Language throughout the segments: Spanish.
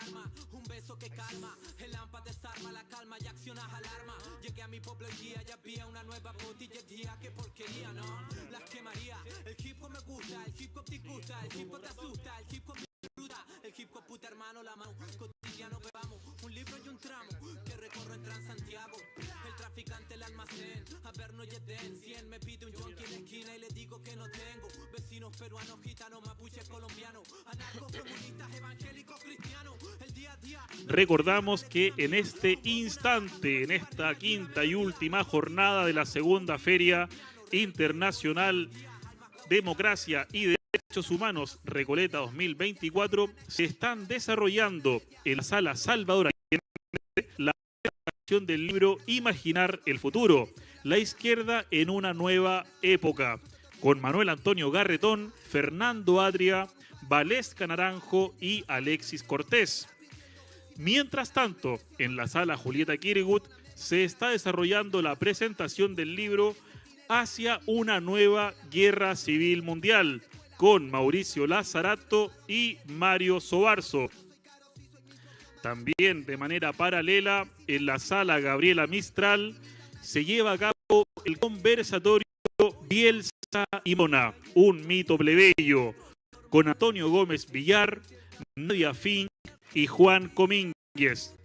arma, un beso que calma, el lámpara desarma la calma y accionas alarma. Llegué a mi pueblo el día y había una nueva botillería, qué porquería, ¿no? Las quemaría, el hip hop me gusta, el hip hop te gusta, el hip hop te asusta, el hip hop me ayuda, el hip hop puta hermano, la mano, cotidiano bebamos, un libro y un tramo, que recorro en Transantiago, el traficante, el almacén, a ver no yeden, 100 me pide un yonki en la esquina y le digo que no tengo, vecinos peruanos, gitanos, mapuches, colombianos, anarcos, comunistas, evangélicos, cristianos, el día a día. Recordamos que en este instante, en esta quinta y última jornada de la segunda Feria Internacional Democracia y Derechos Humanos Recoleta 2024, se están desarrollando en la Sala Salvador Allende la presentación del libro Imaginar el Futuro, la izquierda en una nueva época, con Manuel Antonio Garretón, Fernando Adria, Valesca Naranjo y Alexis Cortés. Mientras tanto, en la Sala Julieta Kirgut se está desarrollando la presentación del libro Hacia una nueva guerra civil mundial, con Mauricio Lazarato y Mario Sobarzo. También de manera paralela, en la Sala Gabriela Mistral, se lleva a cabo el conversatorio Bielsa y Mona, un mito plebeyo, con Antonio Gómez Villar, Nadia Fink y Juan Comínguez.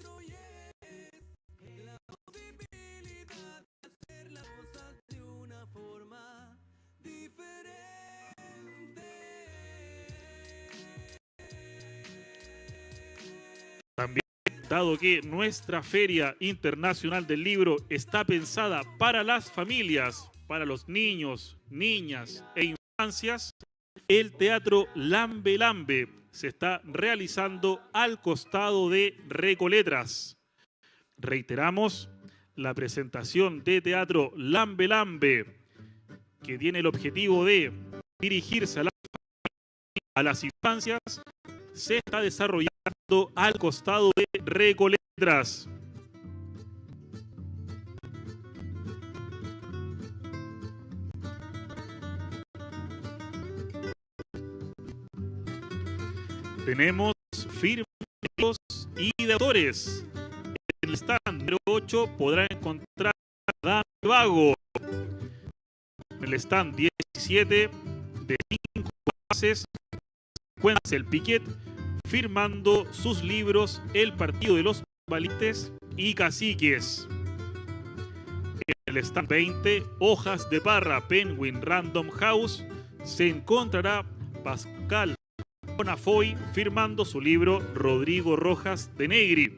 También, dado que nuestra Feria Internacional del Libro está pensada para las familias, para los niños, niñas e infancias, el Teatro Lambe Lambe se está realizando al costado de Recoletras. Reiteramos, la presentación de Teatro Lambe Lambe, que tiene el objetivo de dirigirse a las infancias, se está desarrollando al costado de Recoletras. Tenemos firmas y de autores. En el stand número 8 podrán encontrar a Dame Vago. En el stand 17 de 5 bases cuentas el Piquet firmando sus libros El Partido de los Valientes y Caciques. En el stand 20, Hojas de Parra, Penguin Random House, se encontrará Pascal Bonafoy firmando su libro Rodrigo Rojas de Negri.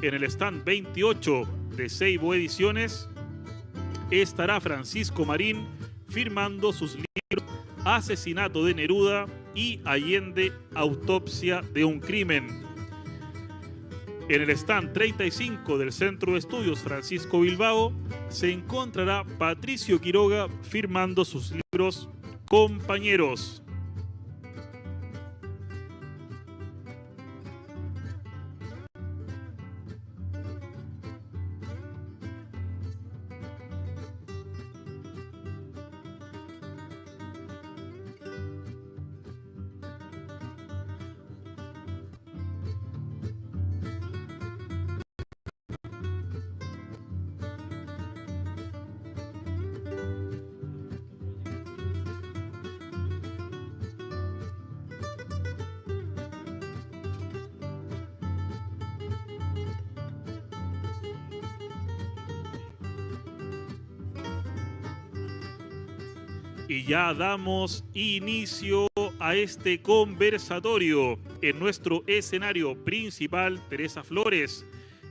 En el stand 28 de Seibo Ediciones estará Francisco Marín firmando sus libros Asesinato de Neruda y Allende, Autopsia de un Crimen. En el stand 35 del Centro de Estudios Francisco Bilbao se encontrará Patricio Quiroga firmando sus libros Compañeros. Y ya damos inicio a este conversatorio en nuestro escenario principal, Teresa Flores.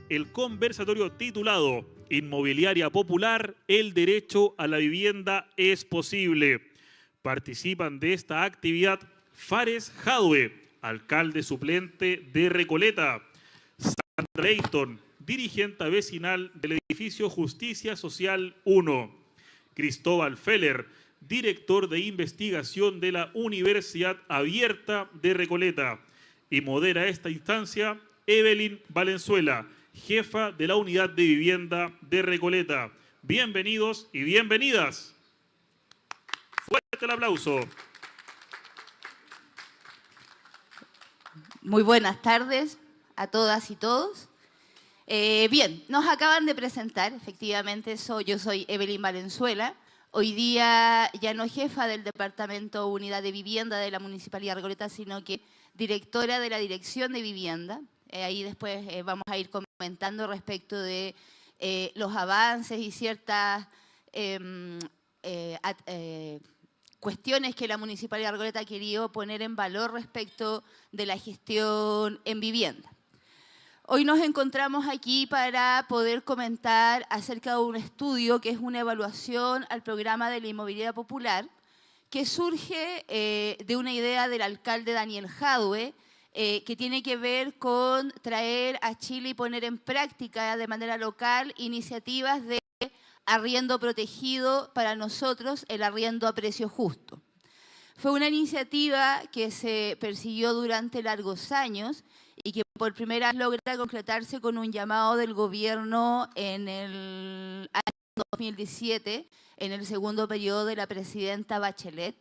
El conversatorio titulado Inmobiliaria Popular, el derecho a la vivienda es posible. Participan de esta actividad Fares Jadwe, alcalde suplente de Recoleta, Sandra Leighton, dirigente vecinal del edificio Justicia Social 1, Cristóbal Feller, director de investigación de la Universidad Abierta de Recoleta, y modera esta instancia Evelyn Valenzuela, jefa de la Unidad de Vivienda de Recoleta. Bienvenidos y bienvenidas. Fuerte el aplauso. Muy buenas tardes a todas y todos. Bien, nos acaban de presentar, efectivamente, yo soy Evelyn Valenzuela, hoy día ya no jefa del Departamento Unidad de Vivienda de la Municipalidad de Recoleta, sino que directora de la Dirección de Vivienda. Ahí después vamos a ir comentando respecto de los avances y ciertas cuestiones que la Municipalidad de Recoleta ha querido poner en valor respecto de la gestión en vivienda. Hoy nos encontramos aquí para poder comentar acerca de un estudio que es una evaluación al programa de la inmobiliaria popular que surge de una idea del alcalde Daniel Jadue que tiene que ver con traer a Chile y poner en práctica de manera local iniciativas de arriendo protegido, para nosotros el arriendo a precio justo. Fue una iniciativa que se persiguió durante largos años y que por primera vez logra concretarse con un llamado del gobierno en el año 2017, en el segundo periodo de la presidenta Bachelet,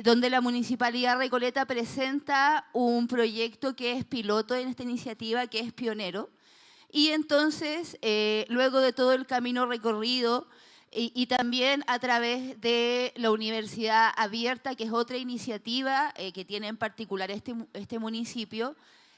donde la Municipalidad de Recoleta presenta un proyecto que es piloto en esta iniciativa, que es pionero. Y entonces, luego de todo el camino recorrido y también a través de la Universidad Abierta, que es otra iniciativa que tiene en particular este municipio,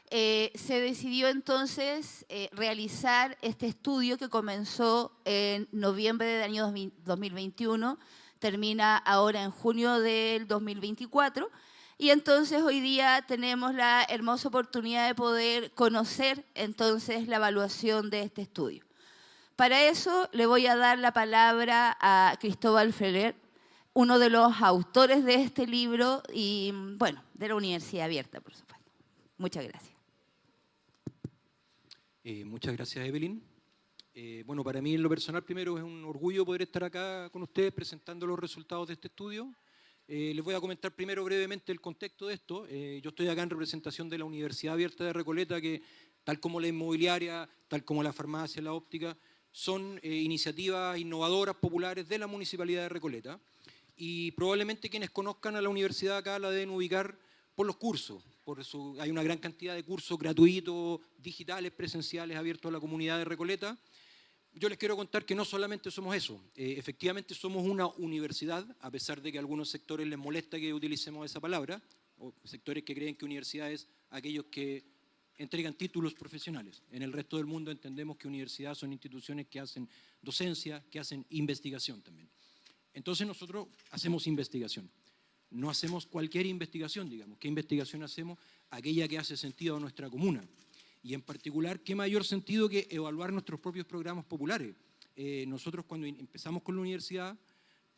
se decidió entonces realizar este estudio que comenzó en noviembre del año 2021, termina ahora en junio del 2024, y entonces hoy día tenemos la hermosa oportunidad de poder conocer entonces la evaluación de este estudio. Para eso le voy a dar la palabra a Cristóbal Ferrer, uno de los autores de este libro y, bueno, de la Universidad Abierta, por supuesto. Muchas gracias. Muchas gracias, Evelyn. Bueno, para mí en lo personal primero es un orgullo poder estar acá con ustedes presentando los resultados de este estudio. Les voy a comentar primero brevemente el contexto de esto. Yo estoy acá en representación de la Universidad Abierta de Recoleta, que tal como la inmobiliaria, tal como la farmacia, la óptica, son iniciativas innovadoras, populares de la Municipalidad de Recoleta. Y probablemente quienes conozcan a la universidad acá la deben ubicar por los cursos. Hay una gran cantidad de cursos gratuitos, digitales, presenciales, abiertos a la comunidad de Recoleta. Yo les quiero contar que no solamente somos eso, efectivamente somos una universidad, a pesar de que a algunos sectores les molesta que utilicemos esa palabra, o sectores que creen que universidad es aquellos que entregan títulos profesionales. En el resto del mundo entendemos que universidades son instituciones que hacen docencia, que hacen investigación también. Entonces nosotros hacemos investigación. No hacemos cualquier investigación, digamos. ¿Qué investigación hacemos? Aquella que hace sentido a nuestra comuna. Y en particular, ¿qué mayor sentido que evaluar nuestros propios programas populares? Nosotros cuando empezamos con la universidad,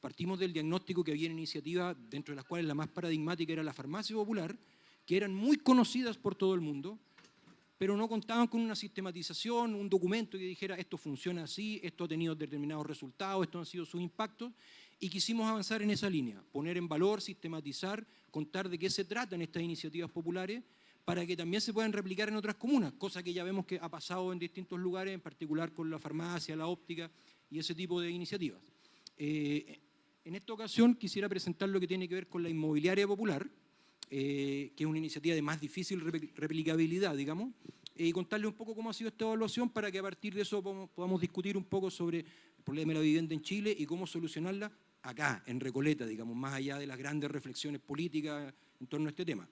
partimos del diagnóstico que había iniciativas, dentro de las cuales la más paradigmática era la farmacia popular, que eran muy conocidas por todo el mundo, pero no contaban con una sistematización, un documento que dijera esto funciona así, esto ha tenido determinados resultados, estos han sido sus impactos, y quisimos avanzar en esa línea, poner en valor, sistematizar, contar de qué se tratan estas iniciativas populares, para que también se puedan replicar en otras comunas, cosa que ya vemos que ha pasado en distintos lugares, en particular con la farmacia, la óptica y ese tipo de iniciativas. En esta ocasión quisiera presentar lo que tiene que ver con la inmobiliaria popular, que es una iniciativa de más difícil replicabilidad, digamos, y contarle un poco cómo ha sido esta evaluación para que a partir de eso podamos discutir un poco sobre el problema de la vivienda en Chile y cómo solucionarla acá, en Recoleta, digamos, más allá de las grandes reflexiones políticas en torno a este tema.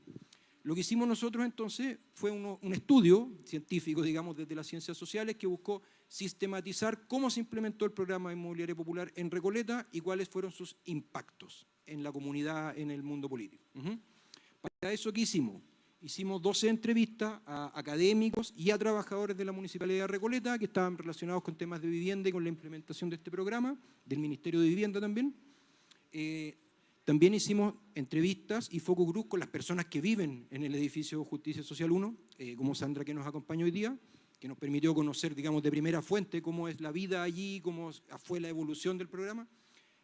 Lo que hicimos nosotros entonces fue un estudio científico, digamos, desde las ciencias sociales que buscó sistematizar cómo se implementó el programa de inmobiliaria popular en Recoleta y cuáles fueron sus impactos en la comunidad, en el mundo político. Para eso, ¿qué hicimos? Hicimos 12 entrevistas a académicos y a trabajadores de la Municipalidad de Recoleta que estaban relacionados con temas de vivienda y con la implementación de este programa, del Ministerio de Vivienda también. También hicimos entrevistas y focus group con las personas que viven en el edificio Justicia Social 1, como Sandra, que nos acompaña hoy día, que nos permitió conocer, digamos, de primera fuente cómo es la vida allí, cómo fue la evolución del programa.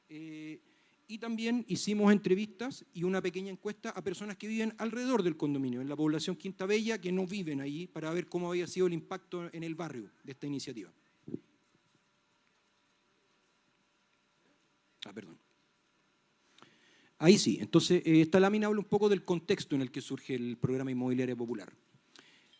Y también hicimos entrevistas y una pequeña encuesta a personas que viven alrededor del condominio, en la población Quinta Bella, que no viven allí, para ver cómo había sido el impacto en el barrio de esta iniciativa. Perdón. Ahí sí. Entonces, esta lámina habla un poco del contexto en el que surge el programa inmobiliario popular.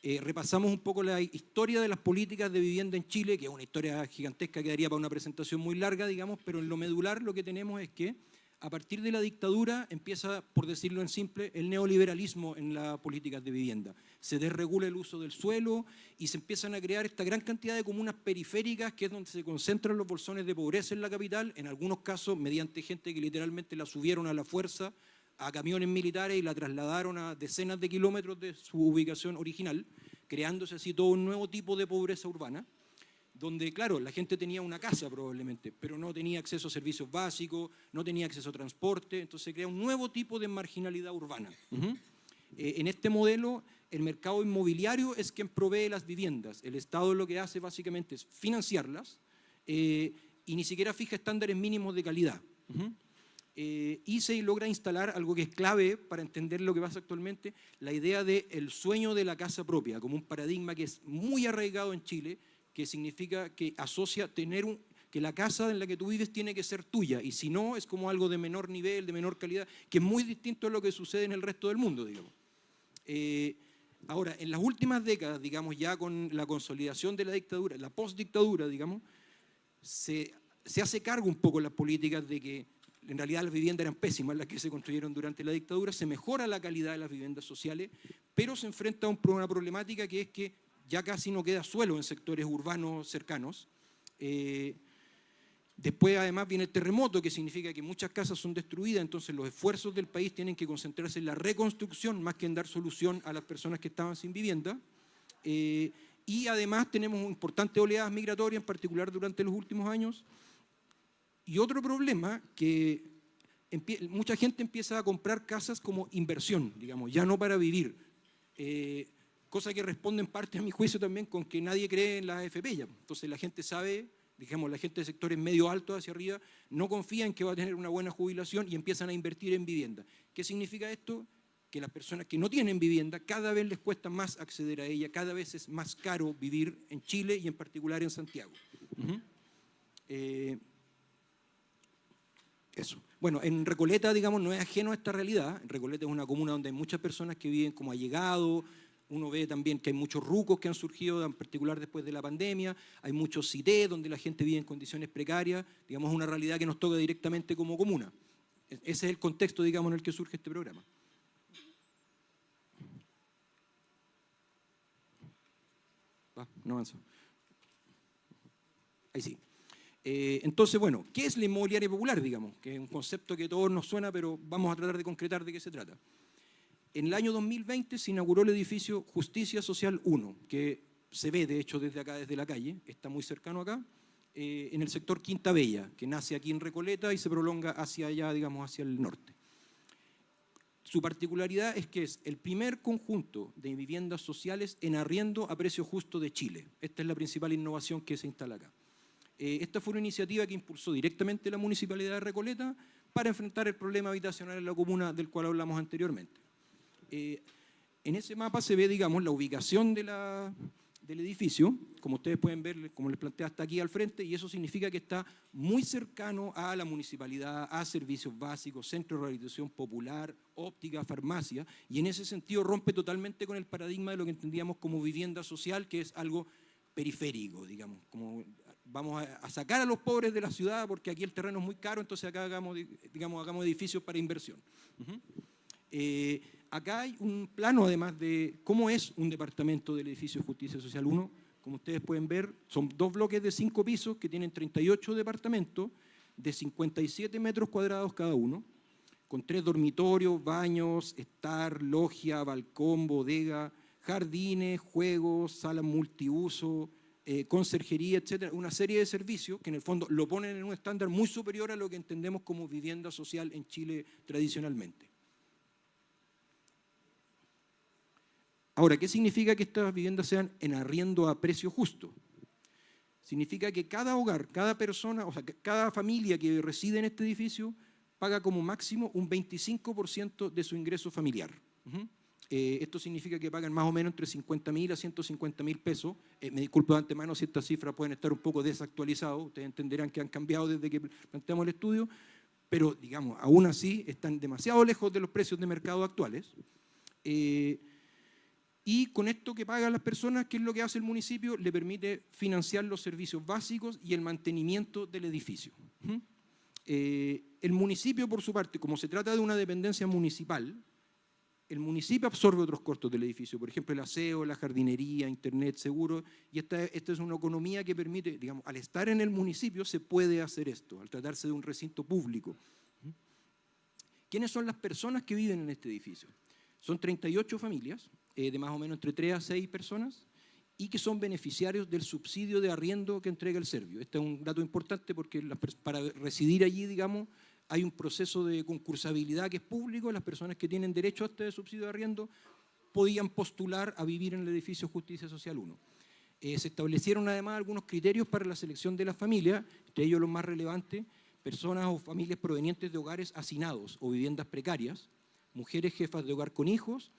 Repasamos un poco la historia de las políticas de vivienda en Chile, que es una historia gigantesca que daría para una presentación muy larga, digamos, pero en lo medular lo que tenemos es que a partir de la dictadura empieza, por decirlo en simple, el neoliberalismo en las políticas de vivienda. Se desregula el uso del suelo y se empiezan a crear esta gran cantidad de comunas periféricas, que es donde se concentran los bolsones de pobreza en la capital, en algunos casos mediante gente que literalmente la subieron a la fuerza a camiones militares y la trasladaron a decenas de kilómetros de su ubicación original, creándose así todo un nuevo tipo de pobreza urbana, donde, claro, la gente tenía una casa probablemente, pero no tenía acceso a servicios básicos, no tenía acceso a transporte, entonces se crea un nuevo tipo de marginalidad urbana. En este modelo, el mercado inmobiliario es quien provee las viviendas. El Estado lo que hace básicamente es financiarlas y ni siquiera fija estándares mínimos de calidad. Y se logra instalar algo que es clave para entender lo que pasa actualmente, la idea del sueño de la casa propia, como un paradigma que es muy arraigado en Chile, que significa que asocia que la casa en la que tú vives tiene que ser tuya, y si no, es como algo de menor nivel, de menor calidad, que es muy distinto a lo que sucede en el resto del mundo, digamos. Ahora, en las últimas décadas, digamos, ya con la consolidación de la dictadura, la postdictadura, digamos, se hace cargo un poco las políticas de que en realidad las viviendas eran pésimas las que se construyeron durante la dictadura, se mejora la calidad de las viviendas sociales, pero se enfrenta a una problemática que es que ya casi no queda suelo en sectores urbanos cercanos. Después además viene el terremoto, que significa que muchas casas son destruidas, entonces los esfuerzos del país tienen que concentrarse en la reconstrucción más que en dar solución a las personas que estaban sin vivienda. Y además tenemos importantes oleadas migratorias, en particular durante los últimos años. Y otro problema, que mucha gente empieza a comprar casas como inversión, digamos, ya no para vivir. Cosa que responde en parte, a mi juicio, también con que nadie cree en las AFP ya. Entonces la gente sabe, digamos, la gente de sectores medio altos hacia arriba no confía en que va a tener una buena jubilación y empiezan a invertir en vivienda. ¿Qué significa esto? Que las personas que no tienen vivienda cada vez les cuesta más acceder a ella, cada vez es más caro vivir en Chile y en particular en Santiago. Eso. Bueno, en Recoleta, digamos, no es ajeno a esta realidad. Recoleta es una comuna donde hay muchas personas que viven como allegados. Uno ve también que hay muchos rucos que han surgido, en particular después de la pandemia. Hay muchos CITE donde la gente vive en condiciones precarias. Digamos, una realidad que nos toca directamente como comuna. Ese es el contexto, digamos, en el que surge este programa. No avanza. Ahí sí. Entonces, bueno, ¿qué es la inmobiliaria popular, digamos? Que es un concepto que a todos nos suena, pero vamos a tratar de concretar de qué se trata. En el año 2020 se inauguró el edificio Justicia Social 1, que se ve, de hecho, desde acá, desde la calle, está muy cercano acá, en el sector Quinta Bella, que nace aquí en Recoleta y se prolonga hacia allá, digamos, hacia el norte. Su particularidad es que es el primer conjunto de viviendas sociales en arriendo a precio justo de Chile. Esta es la principal innovación que se instala acá. Esta fue una iniciativa que impulsó directamente la Municipalidad de Recoleta para enfrentar el problema habitacional en la comuna del cual hablamos anteriormente. En ese mapa se ve, digamos, la ubicación del edificio, como ustedes pueden ver, como les planteé, hasta aquí al frente, y eso significa que está muy cercano a la municipalidad, a servicios básicos, centro de rehabilitación popular, óptica, farmacia, y en ese sentido rompe totalmente con el paradigma de lo que entendíamos como vivienda social, que es algo periférico, digamos, como vamos a sacar a los pobres de la ciudad porque aquí el terreno es muy caro, entonces acá hagamos edificios para inversión. Acá hay un plano, además, de cómo es un departamento del edificio Justicia Social 1. Como ustedes pueden ver, son 2 bloques de 5 pisos que tienen 38 departamentos de 57 metros cuadrados cada uno, con 3 dormitorios, baños, estar, logia, balcón, bodega, jardines, juegos, salas multiuso, conserjería, etcétera, una serie de servicios que en el fondo lo ponen en un estándar muy superior a lo que entendemos como vivienda social en Chile tradicionalmente. Ahora, ¿qué significa que estas viviendas sean en arriendo a precio justo? Significa que cada hogar, cada persona, o sea, cada familia que reside en este edificio paga como máximo un 25% de su ingreso familiar. Esto significa que pagan más o menos entre 50.000 a 150.000 pesos. Me disculpo de antemano si estas cifras pueden estar un poco desactualizadas, ustedes entenderán que han cambiado desde que planteamos el estudio, pero digamos, aún así están demasiado lejos de los precios de mercado actuales. Y con esto que pagan las personas, ¿qué es lo que hace el municipio? Le permite financiar los servicios básicos y el mantenimiento del edificio. El municipio, por su parte, como se trata de una dependencia municipal, el municipio absorbe otros costos del edificio, por ejemplo, el aseo, la jardinería, internet, seguro, y esta es una economía que permite, digamos, al estar en el municipio se puede hacer esto, al tratarse de un recinto público. ¿Quiénes son las personas que viven en este edificio? Son 38 familias, de más o menos entre 3 a 6 personas, y que son beneficiarios del subsidio de arriendo que entrega el Servio. Este es un dato importante porque para residir allí, digamos, hay un proceso de concursabilidad que es público. Las personas que tienen derecho a este subsidio de arriendo podían postular a vivir en el edificio Justicia Social 1. Se establecieron además algunos criterios para la selección de las familias, entre ellos los más relevantes: personas o familias provenientes de hogares hacinados o viviendas precarias, mujeres jefas de hogar con hijos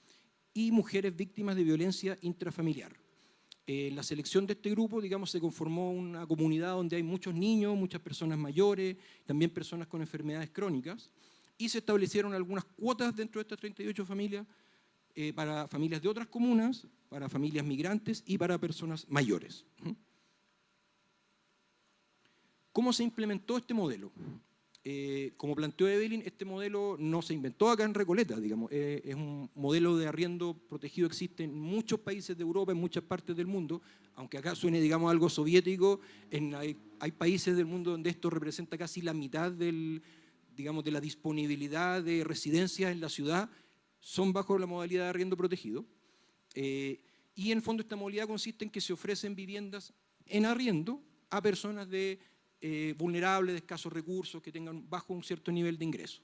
y mujeres víctimas de violencia intrafamiliar. La selección de este grupo, digamos, se conformó una comunidad donde hay muchos niños, muchas personas mayores, también personas con enfermedades crónicas, y se establecieron algunas cuotas dentro de estas 38 familias para familias de otras comunas, para familias migrantes y para personas mayores. ¿Cómo se implementó este modelo? Como planteó Evelyn, este modelo no se inventó acá en Recoleta, digamos, es un modelo de arriendo protegido, existe en muchos países de Europa, en muchas partes del mundo, aunque acá suene, digamos, algo soviético, hay países del mundo donde esto representa casi la mitad digamos, de la disponibilidad de residencias en la ciudad, son bajo la modalidad de arriendo protegido, y en el fondo esta modalidad consiste en que se ofrecen viviendas en arriendo a personas vulnerables, de escasos recursos, que tengan bajo un cierto nivel de ingreso.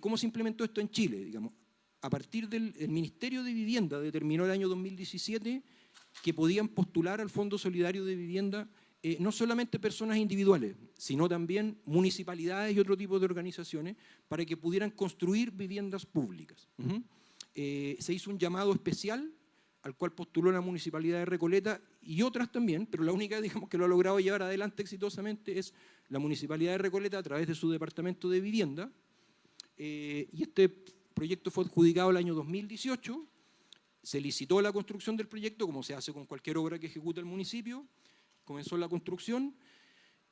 ¿Cómo se implementó esto en Chile? Digamos, a partir del Ministerio de Vivienda determinó el año 2017 que podían postular al Fondo Solidario de Vivienda no solamente personas individuales, sino también municipalidades y otro tipo de organizaciones para que pudieran construir viviendas públicas. Se hizo un llamado especial al cual postuló la Municipalidad de Recoleta y otras también, pero la única, digamos, que lo ha logrado llevar adelante exitosamente es la Municipalidad de Recoleta a través de su Departamento de Vivienda, y este proyecto fue adjudicado el año 2018, se licitó la construcción del proyecto, como se hace con cualquier obra que ejecuta el municipio, comenzó la construcción,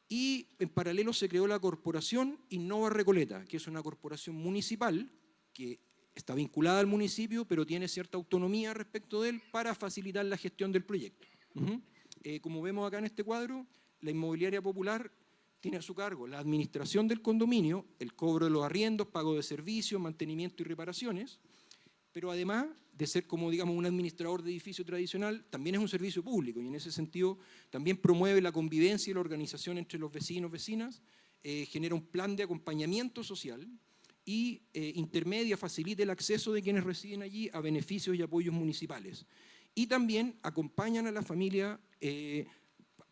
y en paralelo se creó la Corporación Innova Recoleta, que es una corporación municipal que está vinculada al municipio, pero tiene cierta autonomía respecto de él para facilitar la gestión del proyecto. Como vemos acá en este cuadro, la inmobiliaria popular tiene a su cargo la administración del condominio, el cobro de los arriendos, pago de servicios, mantenimiento y reparaciones, pero además de ser como, digamos, un administrador de edificio tradicional, también es un servicio público y en ese sentido también promueve la convivencia y la organización entre los vecinos, vecinas, genera un plan de acompañamiento social y intermedia, facilita el acceso de quienes residen allí a beneficios y apoyos municipales. Y también acompañan a la familia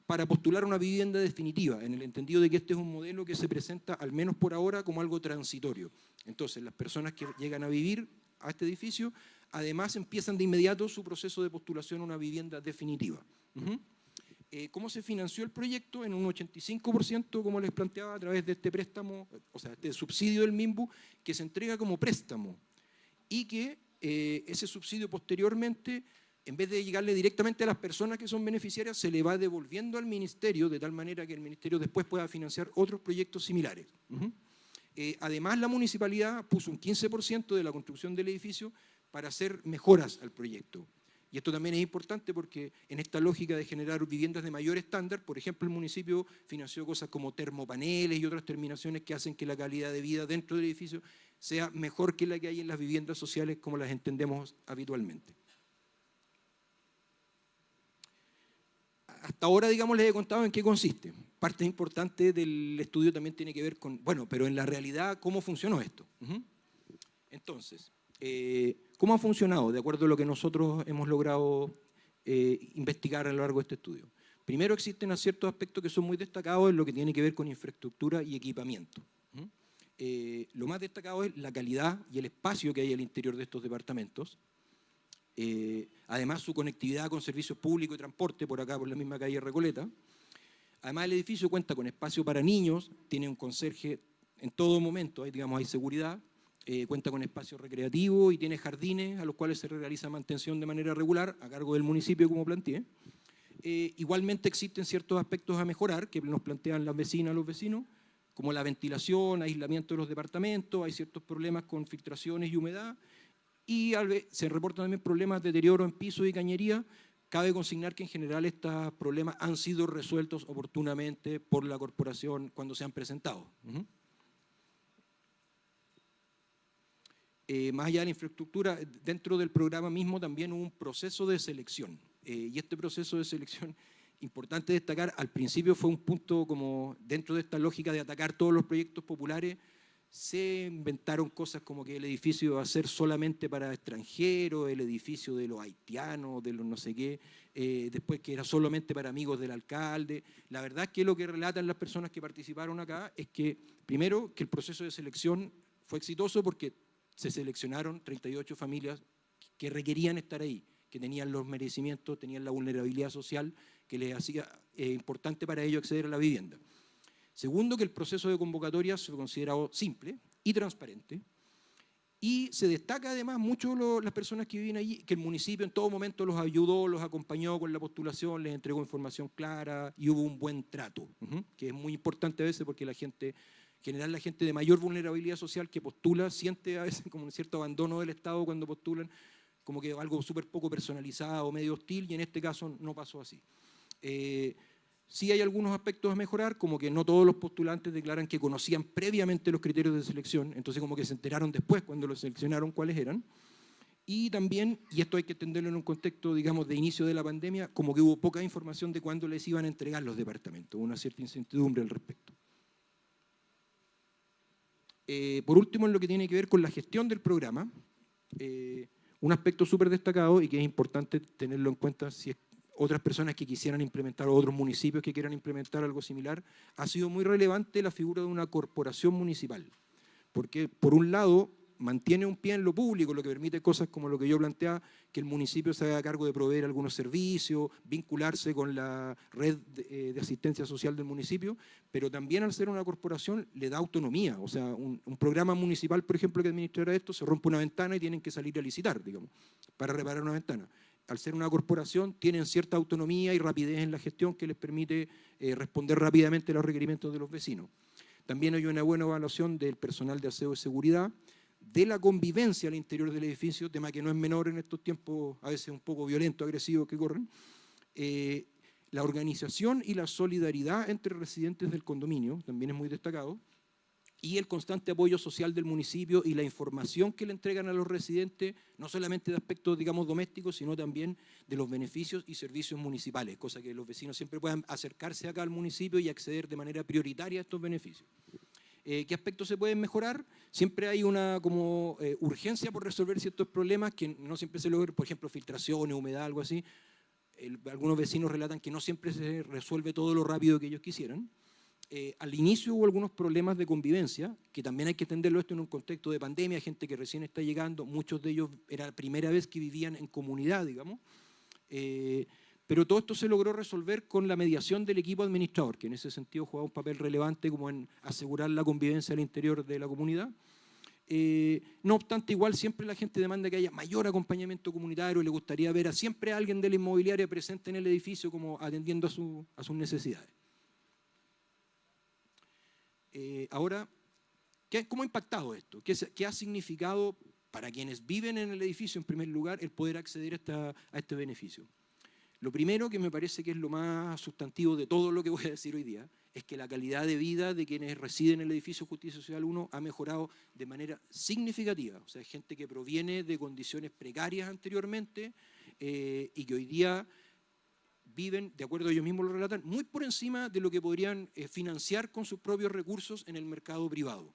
para postular una vivienda definitiva, en el entendido de que este es un modelo que se presenta, al menos por ahora, como algo transitorio. Entonces, las personas que llegan a vivir a este edificio, además empiezan de inmediato su proceso de postulación a una vivienda definitiva. ¿Cómo se financió el proyecto? En un 85%, como les planteaba, a través de este préstamo, o sea, este subsidio del MIMBU, que se entrega como préstamo y que ese subsidio posteriormente, en vez de llegarle directamente a las personas que son beneficiarias, se le va devolviendo al ministerio, de tal manera que el ministerio después pueda financiar otros proyectos similares. Además, la municipalidad puso un 15% de la construcción del edificio para hacer mejoras al proyecto. Y esto también es importante porque en esta lógica de generar viviendas de mayor estándar, por ejemplo, el municipio financió cosas como termopaneles y otras terminaciones que hacen que la calidad de vida dentro del edificio sea mejor que la que hay en las viviendas sociales como las entendemos habitualmente. Hasta ahora, digamos, les he contado en qué consiste. Parte importante del estudio también tiene que ver con, bueno, pero en la realidad, ¿cómo funcionó esto? Entonces, ¿cómo ha funcionado de acuerdo a lo que nosotros hemos logrado investigar a lo largo de este estudio? Primero, existen ciertos aspectos que son muy destacados en lo que tiene que ver con infraestructura y equipamiento. Lo más destacado es la calidad y el espacio que hay al interior de estos departamentos. Además, su conectividad con servicios públicos y transporte, por acá, por la misma calle Recoleta. Además, el edificio cuenta con espacio para niños, tiene un conserje en todo momento, hay seguridad, cuenta con espacios recreativos y tiene jardines a los cuales se realiza mantención de manera regular a cargo del municipio, como planteé. Igualmente existen ciertos aspectos a mejorar que nos plantean las vecinas, los vecinos, como la ventilación, aislamiento de los departamentos, hay ciertos problemas con filtraciones y humedad, y se reportan también problemas de deterioro en piso y cañería. Cabe consignar que en general estos problemas han sido resueltos oportunamente por la corporación cuando se han presentado. Más allá de la infraestructura, dentro del programa mismo también hubo un proceso de selección. Y este proceso de selección, importante destacar, al principio fue un punto como dentro de esta lógica de atacar todos los proyectos populares, se inventaron cosas como que el edificio iba a ser solamente para extranjeros, el edificio de los haitianos, de los no sé qué, después que era solamente para amigos del alcalde. La verdad es que lo que relatan las personas que participaron acá es que, primero, que el proceso de selección fue exitoso porque se seleccionaron 38 familias que requerían estar ahí, que tenían los merecimientos, tenían la vulnerabilidad social que les hacía importante para ellos acceder a la vivienda. Segundo, que el proceso de convocatoria se considerado simple y transparente. Y se destaca además mucho las personas que viven allí, que el municipio en todo momento los ayudó, los acompañó con la postulación, les entregó información clara y hubo un buen trato, que es muy importante a veces porque la gente, en general la gente de mayor vulnerabilidad social que postula siente a veces como un cierto abandono del Estado cuando postulan, como que algo súper poco personalizado, medio hostil, y en este caso no pasó así. Sí hay algunos aspectos a mejorar, como que no todos los postulantes declaran que conocían previamente los criterios de selección, entonces como que se enteraron después cuando los seleccionaron cuáles eran. Y también, y esto hay que entenderlo en un contexto, digamos, de inicio de la pandemia, como que hubo poca información de cuándo les iban a entregar los departamentos, una cierta incertidumbre al respecto. Por último, en lo que tiene que ver con la gestión del programa, un aspecto súper destacado y que es importante tenerlo en cuenta si es otras personas que quisieran implementar, o otros municipios que quieran implementar algo similar, ha sido muy relevante la figura de una corporación municipal. Porque, por un lado, mantiene un pie en lo público, lo que permite cosas como lo que yo planteaba, que el municipio se haga cargo de proveer algunos servicios, vincularse con la red de asistencia social del municipio, pero también al ser una corporación le da autonomía. O sea, un programa municipal, por ejemplo, que administrara esto, se rompe una ventana y tienen que salir a licitar, digamos, para reparar una ventana. Al ser una corporación, tienen cierta autonomía y rapidez en la gestión que les permite responder rápidamente a los requerimientos de los vecinos. También hay una buena evaluación del personal de aseo y seguridad, de la convivencia al interior del edificio, tema que no es menor en estos tiempos a veces un poco violentos, agresivos que corren, la organización y la solidaridad entre residentes del condominio, también es muy destacado, y el constante apoyo social del municipio y la información que le entregan a los residentes, no solamente de aspectos, digamos, domésticos, sino también de los beneficios y servicios municipales, cosa que los vecinos siempre puedan acercarse acá al municipio y acceder de manera prioritaria a estos beneficios. ¿Qué aspectos se pueden mejorar? Siempre hay una urgencia por resolver ciertos problemas que no siempre se logran, por ejemplo, filtraciones, humedad, algo así. Algunos vecinos relatan que no siempre se resuelve todo lo rápido que ellos quisieran. Al inicio hubo algunos problemas de convivencia, que también hay que entenderlo esto en un contexto de pandemia, gente que recién está llegando, muchos de ellos era la primera vez que vivían en comunidad, digamos, pero todo esto se logró resolver con la mediación del equipo administrador, que en ese sentido jugaba un papel relevante como en asegurar la convivencia al interior de la comunidad. No obstante, igual siempre la gente demanda que haya mayor acompañamiento comunitario, le gustaría ver a siempre a alguien de la inmobiliaria presente en el edificio como atendiendo a sus necesidades. Ahora, ¿cómo ha impactado esto? ¿Qué ha significado para quienes viven en el edificio, en primer lugar, el poder acceder a este beneficio? Lo primero, que me parece que es lo más sustantivo de todo lo que voy a decir hoy día, es que la calidad de vida de quienes residen en el edificio Justicia Social 1 ha mejorado de manera significativa. O sea, gente que proviene de condiciones precarias anteriormente y que hoy día viven, de acuerdo a ellos mismos lo relatan, muy por encima de lo que podrían financiar con sus propios recursos en el mercado privado.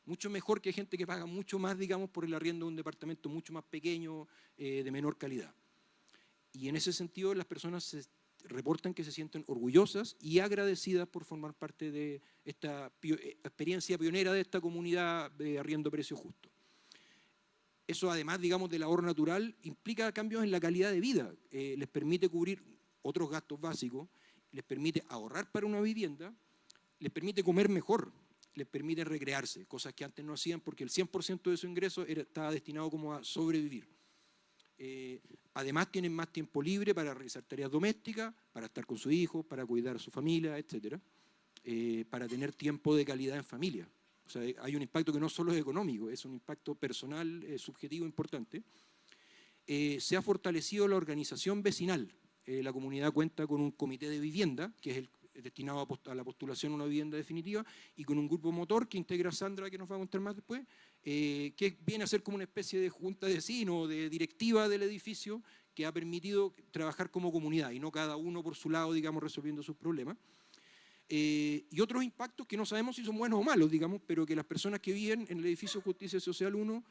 Mucho mejor que gente que paga mucho más, digamos, por el arriendo de un departamento mucho más pequeño, de menor calidad. Y en ese sentido las personas reportan que se sienten orgullosas y agradecidas por formar parte de esta experiencia pionera de esta comunidad de arriendo a precio justo. Eso, además, digamos, del ahorro natural, implica cambios en la calidad de vida. Les permite cubrir otros gastos básicos, les permite ahorrar para una vivienda, les permite comer mejor. les permiten recrearse, cosas que antes no hacían porque el 100% de su ingreso estaba destinado como a sobrevivir. Además tienen más tiempo libre para realizar tareas domésticas, para estar con su hijo, para cuidar a su familia, etcétera, para tener tiempo de calidad en familia. O sea, hay un impacto que no solo es económico, es un impacto personal, subjetivo importante. Se ha fortalecido la organización vecinal. La comunidad cuenta con un comité de vivienda, que es destinado a la postulación a una vivienda definitiva, y con un grupo motor que integra Sandra, que nos va a contar más después, que viene a ser como una especie de junta de vecinos, de directiva del edificio, que ha permitido trabajar como comunidad y no cada uno por su lado, digamos, resolviendo sus problemas. Y otros impactos que no sabemos si son buenos o malos, digamos, pero que las personas que viven en el edificio Justicia Social 1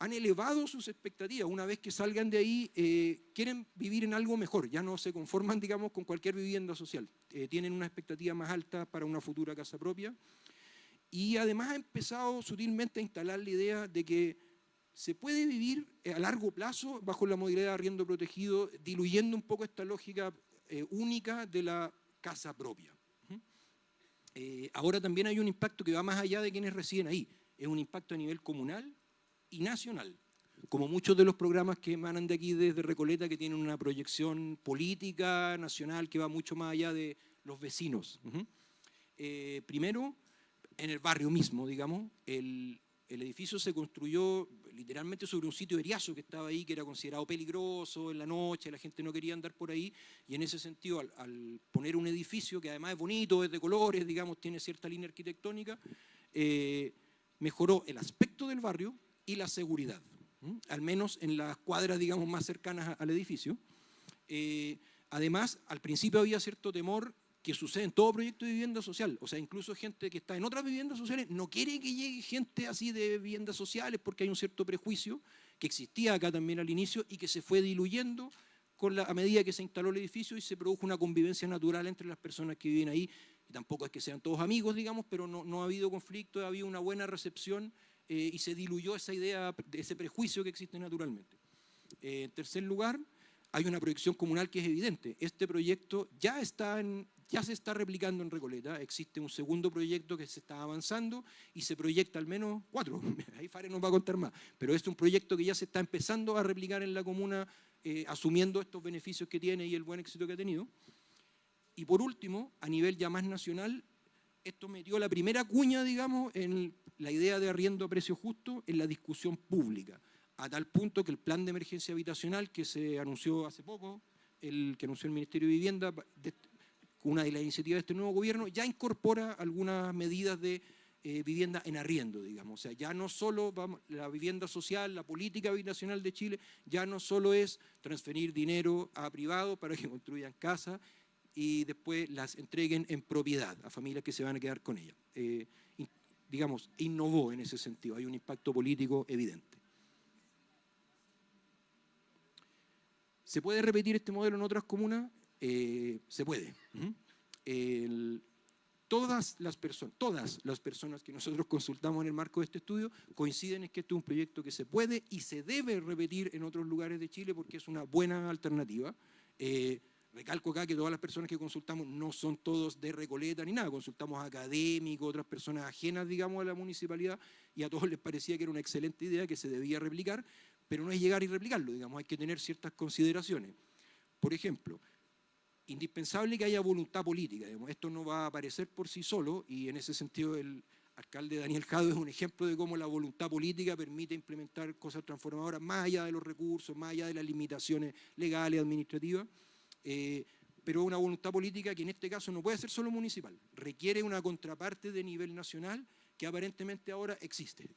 han elevado sus expectativas. Una vez que salgan de ahí, quieren vivir en algo mejor, ya no se conforman, digamos, con cualquier vivienda social. Tienen una expectativa más alta para una futura casa propia. Y además ha empezado sutilmente a instalar la idea de que se puede vivir a largo plazo bajo la modalidad de arriendo protegido, diluyendo un poco esta lógica única de la casa propia. Ahora también hay un impacto que va más allá de quienes residen ahí. Es un impacto a nivel comunal y nacional, como muchos de los programas que emanan de aquí desde Recoleta, que tienen una proyección política nacional que va mucho más allá de los vecinos. Primero, en el barrio mismo, digamos, el edificio se construyó literalmente sobre un sitio eriazo que estaba ahí, que era considerado peligroso en la noche, la gente no quería andar por ahí, y en ese sentido, al poner un edificio que además es bonito, es de colores, digamos, tiene cierta línea arquitectónica, mejoró el aspecto del barrio y la seguridad, al menos en las cuadras, digamos, más cercanas al edificio. Además, al principio había cierto temor que sucede en todo proyecto de vivienda social, o sea, incluso gente que está en otras viviendas sociales no quiere que llegue gente así de viviendas sociales porque hay un cierto prejuicio que existía acá también al inicio y que se fue diluyendo a medida que se instaló el edificio y se produjo una convivencia natural entre las personas que viven ahí. Y tampoco es que sean todos amigos, digamos, pero no ha habido conflicto, ha habido una buena recepción y se diluyó esa idea, ese prejuicio que existe naturalmente. En tercer lugar, hay una proyección comunal que es evidente. Este proyecto ya se está replicando en Recoleta. Existe un segundo proyecto que se está avanzando y se proyecta al menos 4. Ahí Fare nos va a contar más. Pero este es un proyecto que ya se está empezando a replicar en la comuna, asumiendo estos beneficios que tiene y el buen éxito que ha tenido. Y por último, a nivel ya más nacional, esto metió la primera cuña, digamos, en la idea de arriendo a precio justo en la discusión pública, a tal punto que el plan de emergencia habitacional que se anunció hace poco, el que anunció el Ministerio de Vivienda, una de las iniciativas de este nuevo gobierno, ya incorpora algunas medidas de vivienda en arriendo, digamos. O sea, ya no solo la vivienda social, la política habitacional de Chile, ya no solo es transferir dinero a privados para que construyan casas y después las entreguen en propiedad a familias que se van a quedar con ellas. Digamos, innovó en ese sentido, hay un impacto político evidente. ¿Se puede repetir este modelo en otras comunas? Se puede. Todas las personas que nosotros consultamos en el marco de este estudio coinciden en que este es un proyecto que se puede y se debe repetir en otros lugares de Chile porque es una buena alternativa. Recalco acá que todas las personas que consultamos no son todos de Recoleta ni nada, consultamos académicos, otras personas ajenas, digamos, a la municipalidad, y a todos les parecía que era una excelente idea que se debía replicar, pero no es llegar y replicarlo, digamos, hay que tener ciertas consideraciones. Por ejemplo, indispensable que haya voluntad política, digamos, esto no va a aparecer por sí solo, y en ese sentido el alcalde Daniel Jadue es un ejemplo de cómo la voluntad política permite implementar cosas transformadoras más allá de los recursos, más allá de las limitaciones legales, administrativas, pero una voluntad política que en este caso no puede ser solo municipal, requiere una contraparte de nivel nacional que aparentemente ahora existe,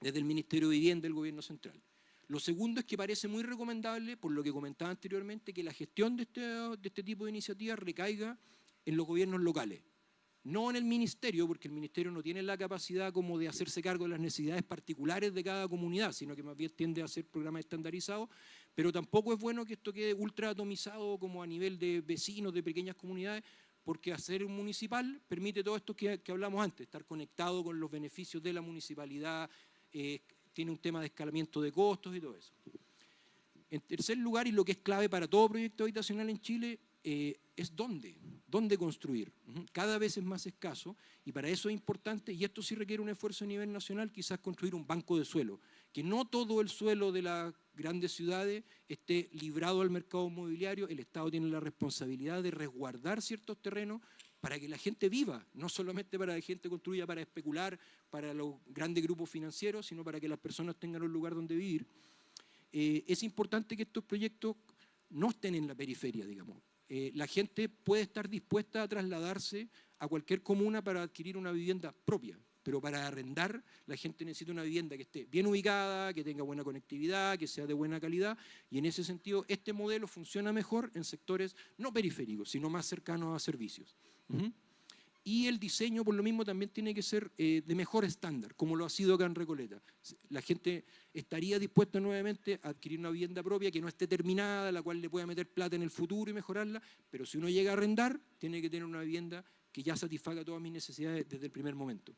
desde el Ministerio de Vivienda del Gobierno Central. Lo segundo es que parece muy recomendable, por lo que comentaba anteriormente, que la gestión de este tipo de iniciativas recaiga en los gobiernos locales. No en el ministerio, porque el ministerio no tiene la capacidad como de hacerse cargo de las necesidades particulares de cada comunidad, sino que más bien tiende a hacer programas estandarizados, pero tampoco es bueno que esto quede ultra atomizado como a nivel de vecinos, de pequeñas comunidades, porque hacer un municipal permite todo esto que hablamos antes, estar conectado con los beneficios de la municipalidad, tiene un tema de escalamiento de costos y todo eso. En tercer lugar, y lo que es clave para todo proyecto habitacional en Chile, es dónde. dónde construir. Cada vez es más escaso y para eso es importante, y esto sí requiere un esfuerzo a nivel nacional, quizás construir un banco de suelo, que no todo el suelo de las grandes ciudades esté librado al mercado inmobiliario. El Estado tiene la responsabilidad de resguardar ciertos terrenos para que la gente viva, no solamente para que la gente construya para especular, para los grandes grupos financieros, sino para que las personas tengan un lugar donde vivir. Es importante que estos proyectos no estén en la periferia, digamos. La gente puede estar dispuesta a trasladarse a cualquier comuna para adquirir una vivienda propia, pero para arrendar la gente necesita una vivienda que esté bien ubicada, que tenga buena conectividad, que sea de buena calidad, y en ese sentido este modelo funciona mejor en sectores no periféricos, sino más cercanos a servicios. Y el diseño, por lo mismo, también tiene que ser de mejor estándar, como lo ha sido acá en Recoleta. La gente estaría dispuesta nuevamente a adquirir una vivienda propia que no esté terminada, la cual le pueda meter plata en el futuro y mejorarla, pero si uno llega a arrendar, tiene que tener una vivienda que ya satisfaga todas mis necesidades desde el primer momento.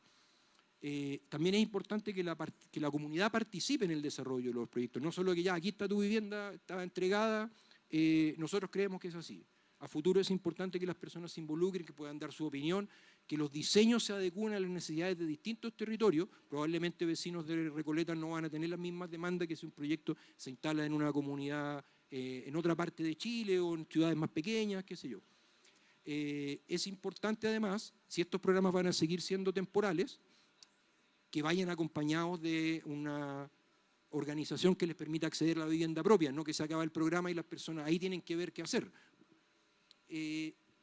También es importante que la comunidad participe en el desarrollo de los proyectos, no solo que ya aquí está tu vivienda, está entregada, nosotros creemos que es así. A futuro es importante que las personas se involucren, que puedan dar su opinión, que los diseños se adecúen a las necesidades de distintos territorios. Probablemente vecinos de Recoleta no van a tener las mismas demandas que si un proyecto se instala en una comunidad en otra parte de Chile o en ciudades más pequeñas, qué sé yo. Es importante además, si estos programas van a seguir siendo temporales, que vayan acompañados de una organización que les permita acceder a la vivienda propia, no que se acaba el programa y las personas ahí tienen que ver qué hacer.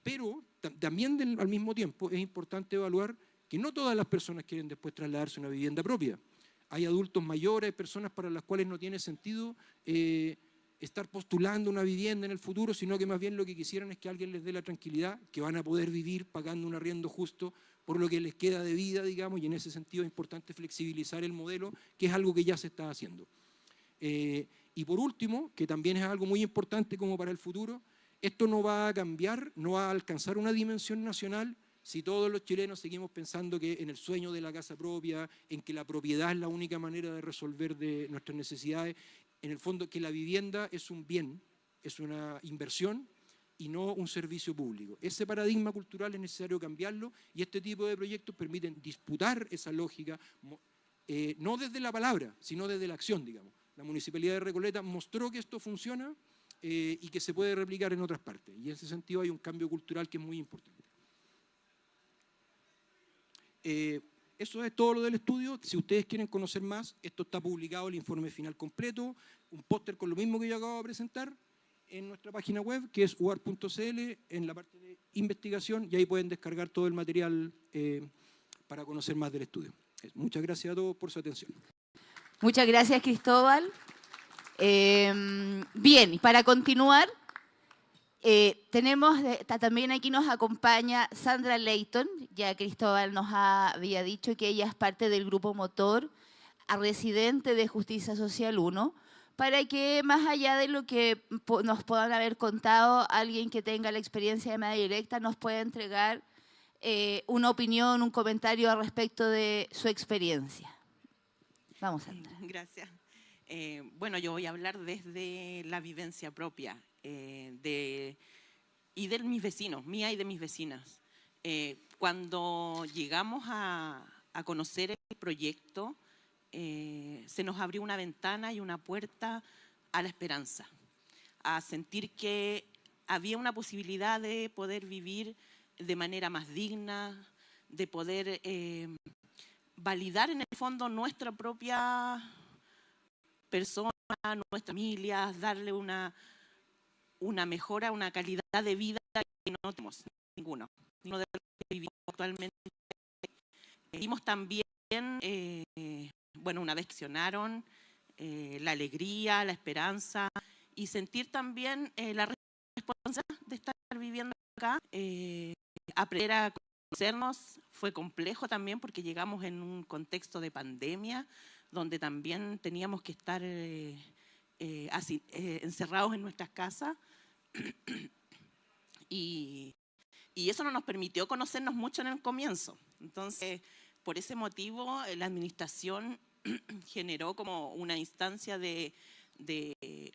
Pero también al mismo tiempo es importante evaluar que no todas las personas quieren después trasladarse a una vivienda propia. Hay adultos mayores, hay personas para las cuales no tiene sentido estar postulando una vivienda en el futuro, sino que más bien lo que quisieran es que alguien les dé la tranquilidad que van a poder vivir pagando un arriendo justo por lo que les queda de vida, digamos, y en ese sentido es importante flexibilizar el modelo, que es algo que ya se está haciendo. Y por último, que también es algo muy importante como para el futuro, esto no va a cambiar, no va a alcanzar una dimensión nacional si todos los chilenos seguimos pensando que en el sueño de la casa propia, en que la propiedad es la única manera de resolver nuestras necesidades, en el fondo que la vivienda es un bien, es una inversión y no un servicio público. Ese paradigma cultural es necesario cambiarlo y este tipo de proyectos permiten disputar esa lógica, no desde la palabra, sino desde la acción, digamos. La Municipalidad de Recoleta mostró que esto funciona y que se puede replicar en otras partes. Y en ese sentido hay un cambio cultural que es muy importante. Eso es todo lo del estudio. Si ustedes quieren conocer más, esto está publicado, el informe final completo, un póster con lo mismo que yo acabo de presentar en nuestra página web, que es uar.cl, en la parte de investigación, y ahí pueden descargar todo el material para conocer más del estudio. Muchas gracias a todos por su atención. Muchas gracias, Cristóbal. Bien, para continuar, también aquí nos acompaña Sandra Leighton. Ya Cristóbal nos había dicho que ella es parte del grupo motor a residente de Justicia Social 1, para que más allá de lo que nos puedan haber contado, alguien que tenga la experiencia de manera directa nos pueda entregar una opinión, un comentario al respecto de su experiencia. Vamos, Sandra. Gracias. Bueno, yo voy a hablar desde la vivencia propia y de mis vecinos, mía y de mis vecinas. Cuando llegamos a conocer el proyecto, se nos abrió una ventana y una puerta a la esperanza, a sentir que había una posibilidad de poder vivir de manera más digna, de poder validar en el fondo nuestra propia persona, nuestras familias, darle una mejora, una calidad de vida que no tenemos ninguno de los que vivimos actualmente. Vimos también, bueno, una vez que accionaron, la alegría, la esperanza y sentir también la responsabilidad de estar viviendo acá, aprender a conocernos. Fue complejo también porque llegamos en un contexto de pandemia donde también teníamos que estar encerrados en nuestras casas y eso no nos permitió conocernos mucho en el comienzo. Entonces, por ese motivo, la administración generó como una instancia de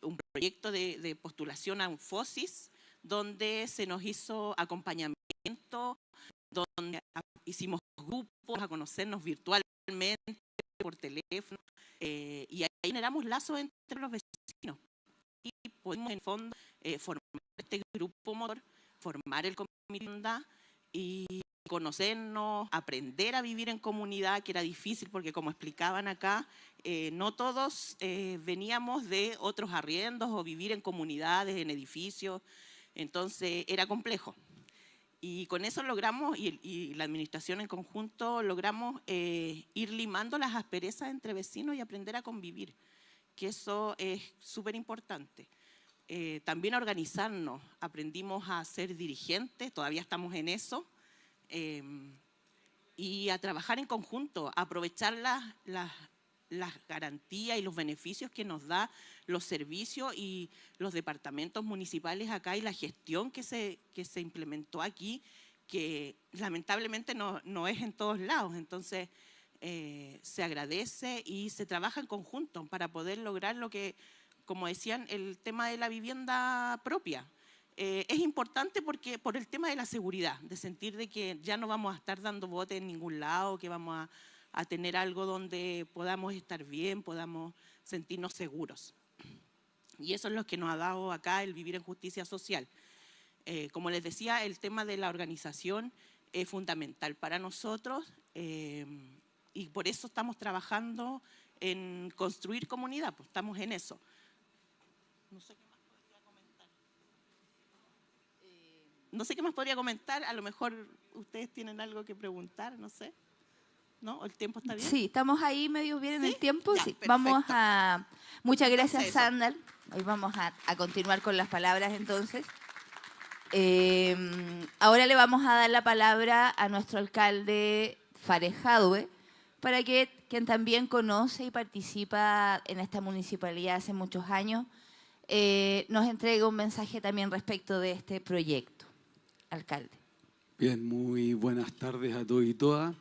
un proyecto de postulación a un FOSIS, donde se nos hizo acompañamiento donde hicimos grupos a conocernos virtualmente, por teléfono, y ahí generamos lazos entre los vecinos. Y pudimos, en el fondo, formar este grupo motor, formar el comité y conocernos, aprender a vivir en comunidad, que era difícil porque, como explicaban acá, no todos veníamos de otros arriendos o vivir en comunidades, en edificios, entonces era complejo. Y con eso logramos, y la administración en conjunto, logramos ir limando las asperezas entre vecinos y aprender a convivir, que eso es súper importante. También organizarnos, aprendimos a ser dirigentes, todavía estamos en eso, y a trabajar en conjunto, a aprovechar las garantías y los beneficios que nos da los servicios y los departamentos municipales acá y la gestión que se implementó aquí, que lamentablemente no es en todos lados. Entonces se agradece y se trabaja en conjunto para poder lograr lo que, como decían, el tema de la vivienda propia. Es importante porque por el tema de la seguridad, de sentir de que ya no vamos a estar dando bote en ningún lado, que vamos a tener algo donde podamos estar bien, podamos sentirnos seguros. Y eso es lo que nos ha dado acá el vivir en justicia social. Como les decía, el tema de la organización es fundamental para nosotros y por eso estamos trabajando en construir comunidad, pues estamos en eso. No sé qué más podría comentar. No sé qué más podría comentar, a lo mejor ustedes tienen algo que preguntar, no sé. ¿No? ¿El tiempo está bien? Sí, estamos ahí medio bien en el tiempo. Ya, sí. perfecto. Muchas gracias, Sandal. Hoy vamos a continuar con las palabras entonces. Ahora le vamos a dar la palabra a nuestro alcalde Fares Jadwe, para que quien también conoce y participa en esta municipalidad hace muchos años, nos entregue un mensaje también respecto de este proyecto. Alcalde. Bien, muy buenas tardes a todos y todas.